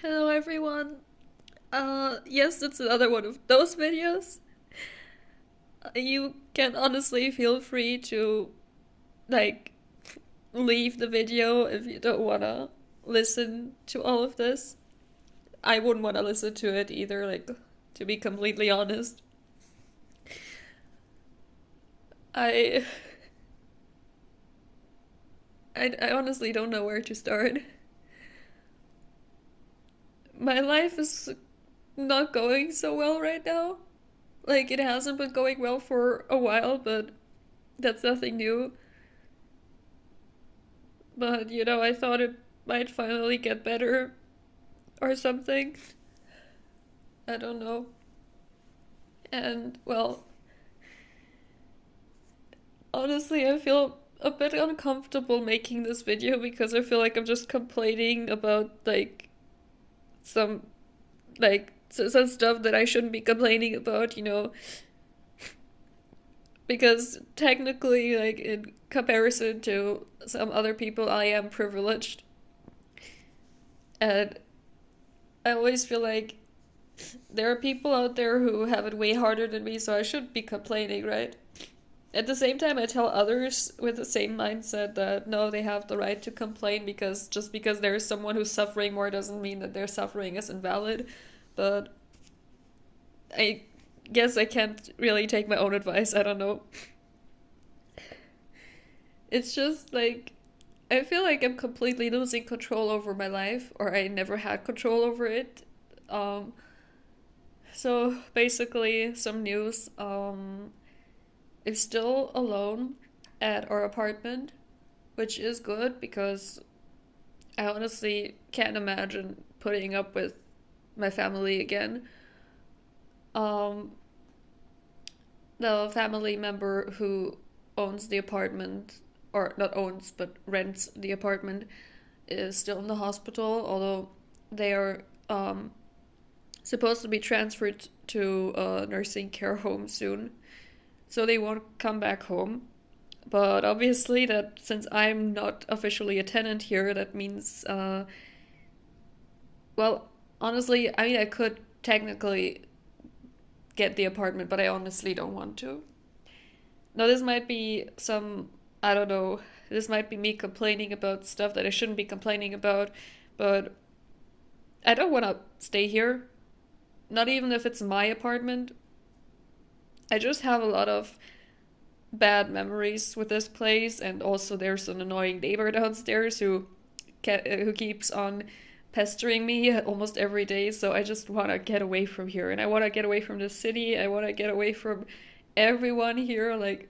Hello everyone. Yes, it's another one of those videos. You can honestly feel free to like leave the video if you don't wanna listen to all of this. I wouldn't wanna listen to it either, like to be completely honest. I I honestly don't know where to start. My life is not going so well right now. Like it hasn't been going well for a while, but that's nothing new. But I thought it might finally get better or something. I don't know. And well, honestly, I feel a bit uncomfortable making this video because I feel like I'm just complaining about some some stuff that I shouldn't be complaining about. Because technically, like in comparison to some other people, I am privileged. And I always feel like there are people out there who have it way harder than me, so I shouldn't be complaining, right? At the same time, I tell others with the same mindset that no, they have the right to complain because just because there's someone who's suffering more doesn't mean that their suffering is invalid. But I guess I can't really take my own advice. I don't know. It's just like I feel like I'm completely losing control over my life, or I never had control over it. Um, so basically, some news. I'm still alone at our apartment, which is good because I honestly can't imagine putting up with my family again. Um, the family member who owns the apartment, or not owns, but rents the apartment, is still in the hospital, although they are supposed to be transferred to a nursing care home soon. So they won't come back home. But obviously, that since I'm not officially a tenant here, that means, well, honestly, I mean, I could technically get the apartment, but I honestly don't want to. Now, this might be I don't know, this might be me complaining about stuff that I shouldn't be complaining about, but I don't want to stay here. Not even if it's my apartment. I just have a lot of bad memories with this place, and also there's an annoying neighbor downstairs who keeps on pestering me almost every day. So I just want to get away from here, and I want to get away from the city. I want to get away from everyone here. Like,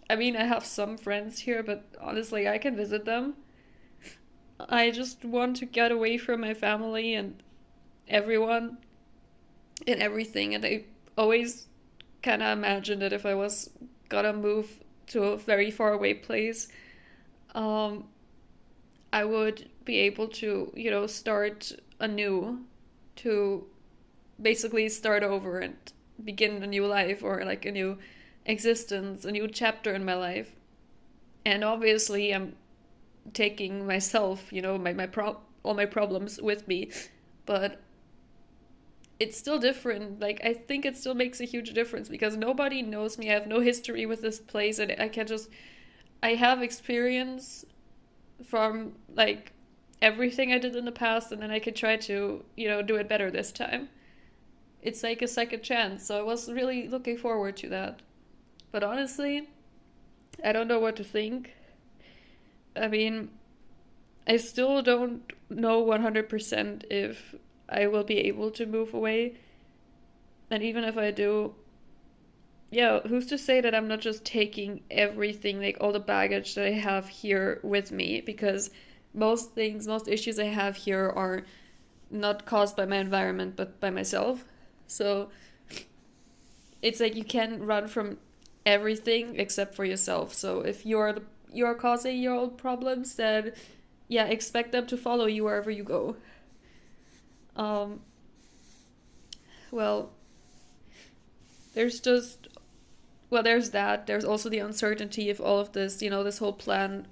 I mean, I have some friends here, but honestly, I can visit them. I just want to get away from my family and everyone and everything. And I always kind of imagined that if I was gonna move to a very far away place, um, I would be able to, start anew, to basically start over and begin a new life or like a new existence, a new chapter in my life. And obviously, I'm taking myself, all my problems with me, but it's still different. Like I think it still makes a huge difference because nobody knows me. I have no history with this place, and I can just I have experience from like everything I did in the past, and then I could try to do it better this time. It's like a second chance, so I was really looking forward to that. But honestly, I don't know what to think. I mean, I still don't know 100% if I will be able to move away. And even if I do, yeah, who's to say that I'm not just taking everything, like all the baggage that I have here with me? Because most issues I have here are not caused by my environment, but by myself. So it's like you can run from everything except for yourself. So if you're causing your own problems, then yeah, expect them to follow you wherever you go. Um, well, there's just there's that. There's also the uncertainty of all of this. This whole plan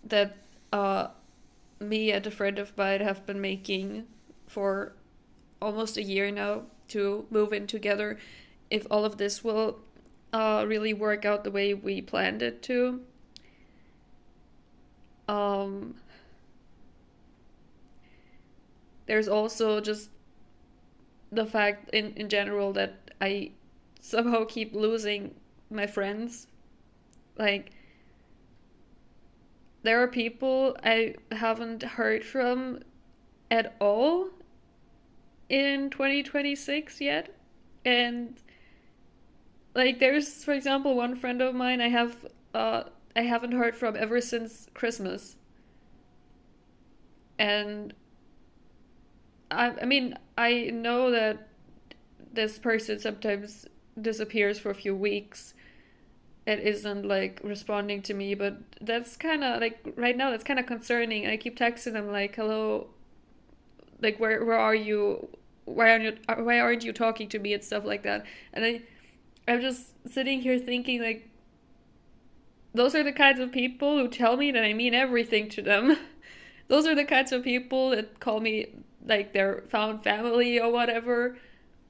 that me and a friend of mine have been making for almost a year now to move in together, if all of this will really work out the way we planned it to. Um, there's also just the fact in general that I somehow keep losing my friends. Like, there are people I haven't heard from at all in 2026 yet. And like, there's, for example, one friend of mine I haven't heard from ever since Christmas. And I mean, I know that this person sometimes disappears for a few weeks and isn't like responding to me, but that's kind of like right now that's kind of concerning. I keep texting them like, "Hello, like where are you? Why aren't you talking to me and stuff like that?" And I'm just sitting here thinking like those are the kinds of people who tell me that I mean everything to them. Those are the kinds of people that call me like their found family or whatever.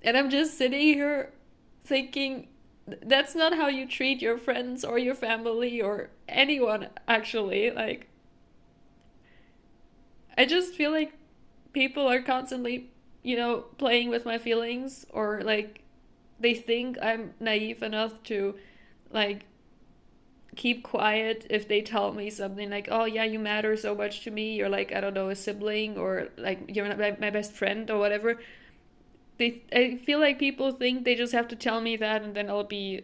And I'm just sitting here thinking that's not how you treat your friends or your family or anyone, actually. Like, I just feel like people are constantly, playing with my feelings, or like they think I'm naive enough to like keep quiet if they tell me something like, "Oh yeah, you matter so much to me. You're like, I don't know, a sibling, or like you're my best friend or whatever." I feel like people think they just have to tell me that, and then I'll be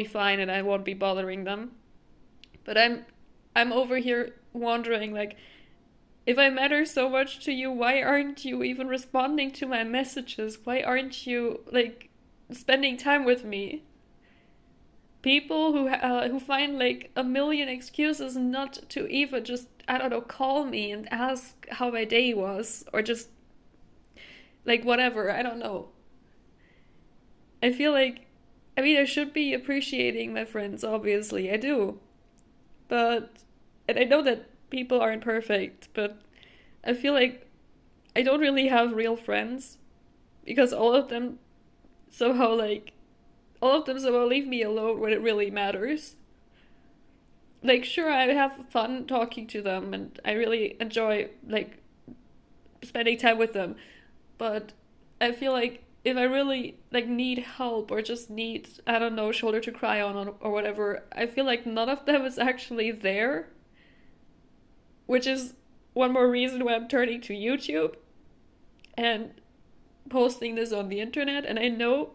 fine and I won't be bothering them. But I'm over here wondering like, if I matter so much to you, why aren't you even responding to my messages? Why aren't you like spending time with me? People who find like a million excuses not to even just, I don't know, call me and ask how my day was, or just like whatever, I don't know. I feel like, I mean, I should be appreciating my friends, obviously, I do. But, and I know that people aren't perfect, but I feel like I don't really have real friends because all of them somehow leave me alone when it really matters. Like, sure, I have fun talking to them and I really enjoy, like, spending time with them, but I feel like if I really like need help or just need, I don't know, shoulder to cry on or whatever, I feel like none of them is actually there, which is one more reason why I'm turning to YouTube and posting this on the internet. And I know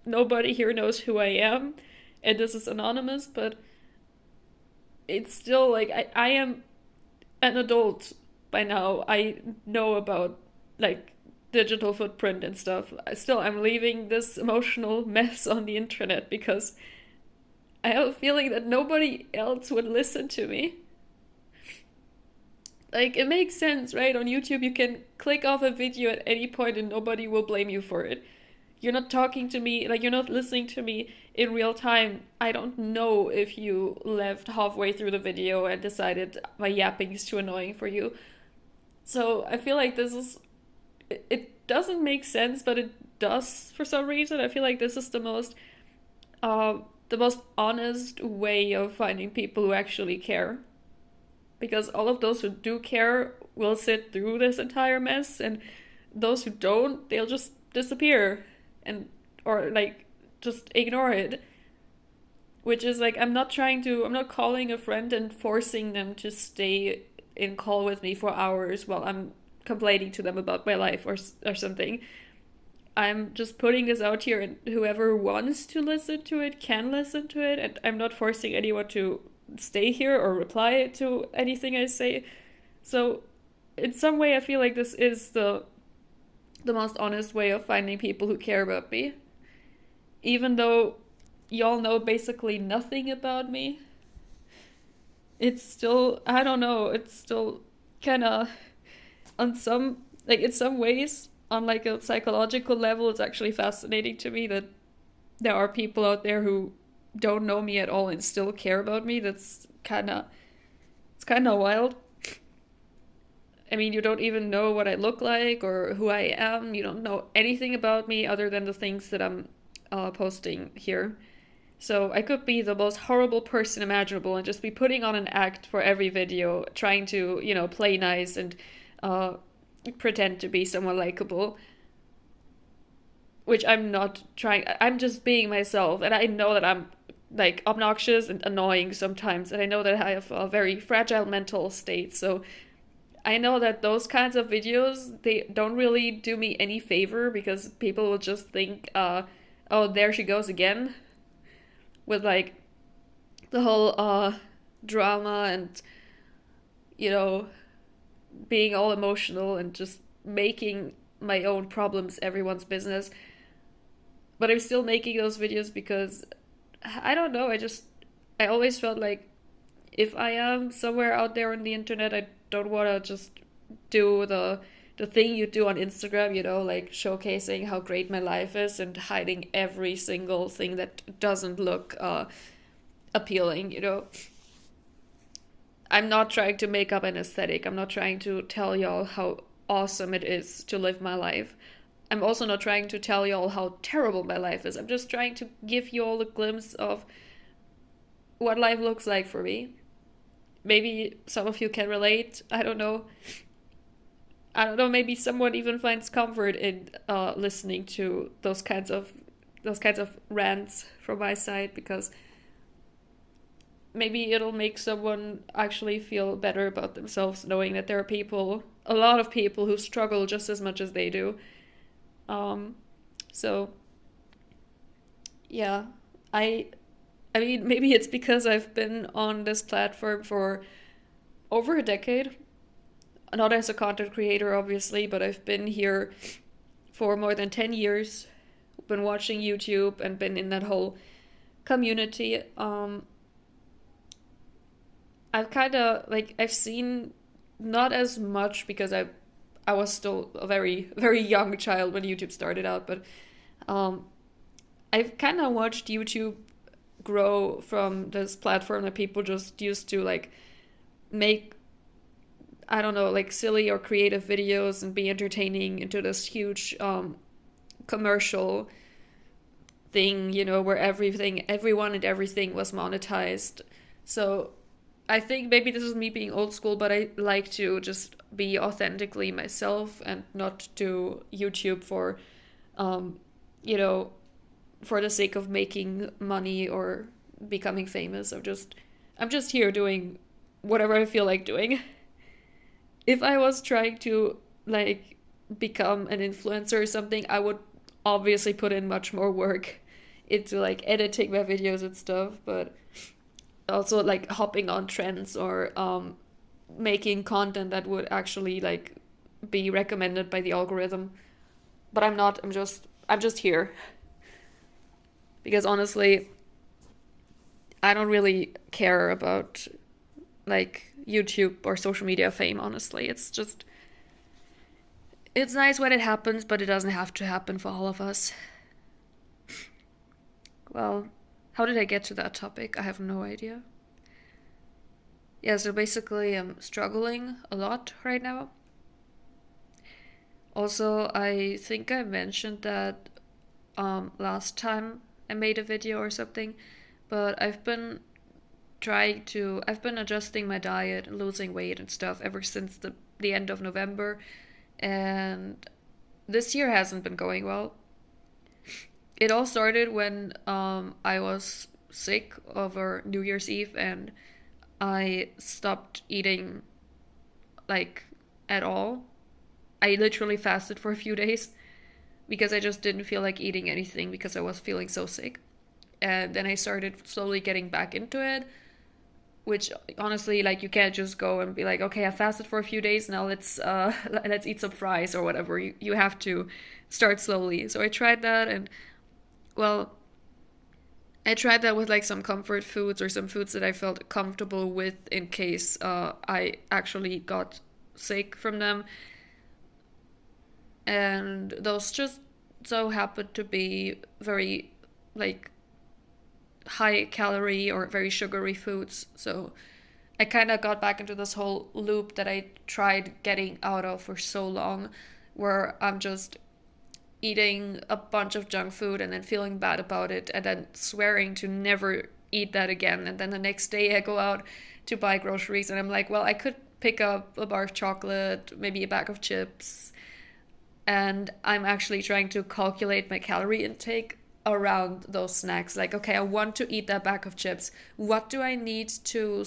nobody here knows who I am and this is anonymous, but it's still like I am an adult by now. I know about like digital footprint and stuff. I'm leaving this emotional mess on the internet because I have a feeling that nobody else would listen to me. Like, it makes sense, right? On YouTube, you can click off a video at any point and nobody will blame you for it. You're not talking to me, like, you're not listening to me in real time. I don't know if you left halfway through the video and decided my yapping is too annoying for you. So I feel like this is, it doesn't make sense, but it does for some reason. I feel like this is uh, the most honest way of finding people who actually care, because all of those who do care will sit through this entire mess, and those who don't, they'll just disappear and or like just ignore it. Which is like, I'm not calling a friend and forcing them to stay in call with me for hours while I'm complaining to them about my life or something. I'm just putting this out here, and whoever wants to listen to it can listen to it, and I'm not forcing anyone to stay here or reply to anything I say. So, in some way, I feel like this is the most honest way of finding people who care about me. Even though y'all know basically nothing about me, it's still, I don't know, it's still kind of, on some, like, in some ways, on like a psychological level, it's actually fascinating to me that there are people out there who don't know me at all and still care about me. It's kind of wild. I mean, you don't even know what I look like or who I am. You don't know anything about me other than the things that I'm posting here. So I could be the most horrible person imaginable and just be putting on an act for every video, trying to, play nice and uh, pretend to be someone likable, which I'm not trying. I'm just being myself, and I know that I'm like obnoxious and annoying sometimes, and I know that I have a very fragile mental state. So I know that those kinds of videos, they don't really do me any favor because people will just think, oh, there she goes again with like the whole drama and you know being all emotional and just making my own problems everyone's business. But I'm still making those videos because I don't know, I always felt like if I am somewhere out there on the internet, I don't want to just do the thing you do on Instagram, like showcasing how great my life is and hiding every single thing that doesn't look appealing. I'm not trying to make up an aesthetic. I'm not trying to tell y'all how awesome it is to live my life. I'm also not trying to tell y'all how terrible my life is. I'm just trying to give you all a glimpse of what life looks like for me. Maybe some of you can relate. I don't know. I don't know. Maybe someone even finds comfort in listening to those kinds of rants from my side, because maybe it'll make someone actually feel better about themselves knowing that there are people, a lot of people, who struggle just as much as they do. Um, so yeah, I I mean, maybe it's because I've been on this platform for over a decade. Not as a content creator, obviously, but I've been here for more than 10 years. Been watching YouTube and been in that whole community. I've kind of like I've seen not as much because I was still a very very young child when YouTube started out, but um, I've kind of watched YouTube grow from this platform that people just used to like make, I don't know, like silly or creative videos and be entertaining, into this huge commercial thing, where everyone and everything was monetized. So I think maybe this is me being old school, but I like to just be authentically myself and not do YouTube um, you know, for the sake of making money or becoming famous. I'm just here doing whatever I feel like doing. If I was trying to like become an influencer or something, I would obviously put in much more work into like editing my videos and stuff, but also like hopping on trends or making content that would actually like be recommended by the algorithm. But I'm not. I'm just here because honestly, I don't really care about like YouTube or social media fame, honestly. It's nice when it happens, but it doesn't have to happen for all of us. Well, how did I get to that topic? I have no idea. Yeah, so basically I'm struggling a lot right now. Also, I think I mentioned that last time I made a video or something, but I've been adjusting my diet and losing weight and stuff ever since the end of November, and this year hasn't been going well. It all started when I was sick over New Year's Eve, and I stopped eating like at all. I literally fasted for a few days because I just didn't feel like eating anything because I was feeling so sick. And then I started slowly getting back into it, which honestly, like, you can't just go and be like, okay, I fasted for a few days, now let's eat some fries or whatever. You have to start slowly. So I tried that, and well, I tried that with like some comfort foods or some foods that I felt comfortable with in case I actually got sick from them. And those just so happened to be very like high calorie or very sugary foods. So I kind of got back into this whole loop that I tried getting out of for so long, where I'm just eating a bunch of junk food and then feeling bad about it and then swearing to never eat that again. And then the next day I go out to buy groceries and I'm like, well, I could pick up a bar of chocolate, maybe a bag of chips. And I'm actually trying to calculate my calorie intake around those snacks. Like, okay, I want to eat that bag of chips. What do I need to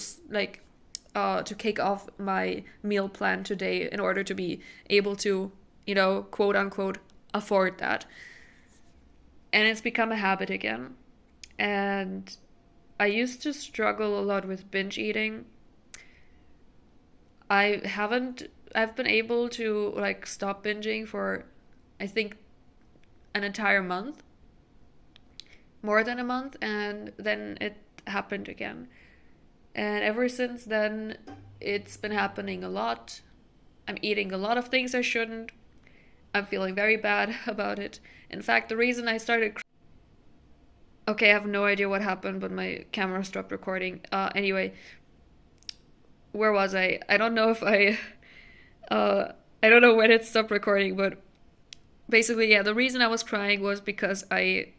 kick off my meal plan today in order to be able to, quote unquote, afford that? And it's become a habit again. And I used to struggle a lot with binge eating. I've been able to like stop binging for, I think, an entire month, more than a month, and then it happened again. And ever since then, it's been happening a lot. I'm eating a lot of things I shouldn't. I'm feeling very bad about it. In fact, the reason I started. Okay, I have no idea what happened, but my camera stopped recording. Anyway, where was I? I don't know if I. I don't know when it stopped recording, but basically, yeah, the reason I was crying was because I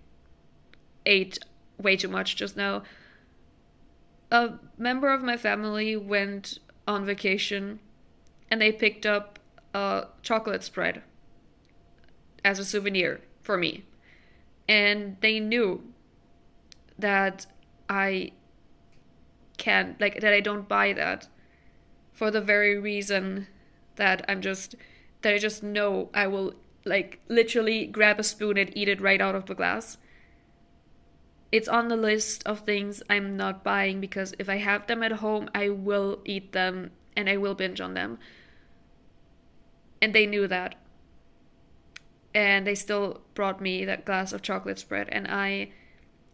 ate way too much just now. A member of my family went on vacation and they picked up a chocolate spread as a souvenir for me. And they knew that I can't, like, that I don't buy that for the very reason that that I just know I will, like, literally grab a spoon and eat it right out of the glass. It's on the list of things I'm not buying because if I have them at home, I will eat them and I will binge on them. And they knew that. And they still brought me that glass of chocolate spread. And I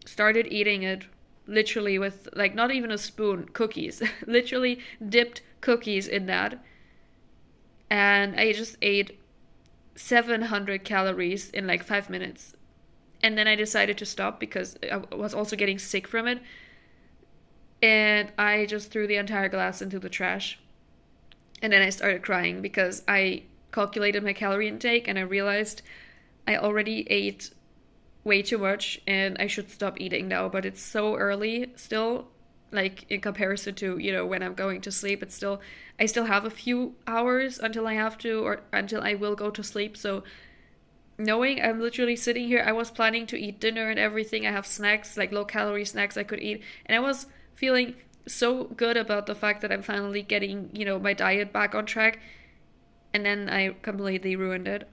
started eating it literally with, like, not even a spoon, cookies. Literally dipped cookies in that. And I just ate 700 calories in like 5 minutes. And then I decided to stop because I was also getting sick from it. And I just threw the entire glass into the trash. And then I started crying because I calculated my calorie intake and I realized I already ate way too much and I should stop eating now. But it's so early still, like in comparison to, when I'm going to sleep. I still have a few hours until I have to, or until I will go to sleep. So knowing I'm literally sitting here, I was planning to eat dinner and everything. I have snacks, like low calorie snacks I could eat. And I was feeling so good about the fact that I'm finally getting, my diet back on track. And then I completely ruined it.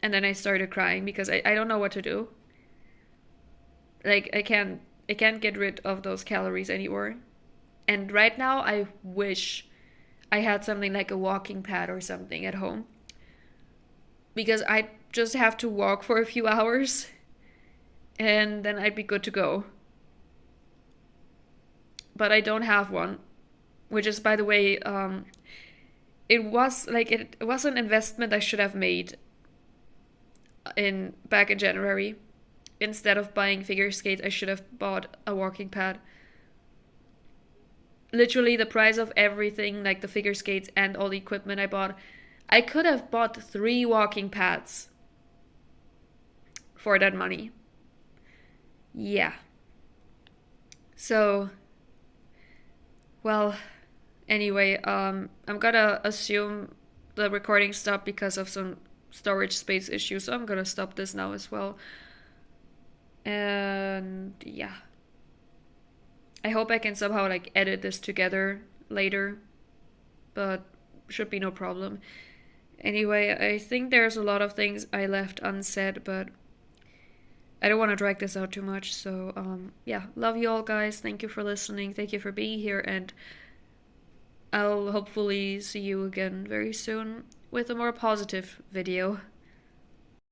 And then I started crying because I don't know what to do. Like I can't get rid of those calories anymore. And right now I wish I had something like a walking pad or something at home. Because I just have to walk for a few hours and then I'd be good to go. But I don't have one, which is, by the way, it was an investment I should have made back in January. Instead of buying figure skates, I should have bought a walking pad. Literally the price of everything, like the figure skates and all the equipment I bought, I could have bought 3 walking pads for that money. Yeah. So, well, anyway, I'm gonna assume the recording stopped because of some storage space issues, so I'm gonna stop this now as well. And yeah. I hope I can somehow like edit this together later, but should be no problem. Anyway, I think there's a lot of things I left unsaid, but I don't want to drag this out too much. So, yeah, love you all, guys. Thank you for listening. Thank you for being here, and I'll hopefully see you again very soon with a more positive video.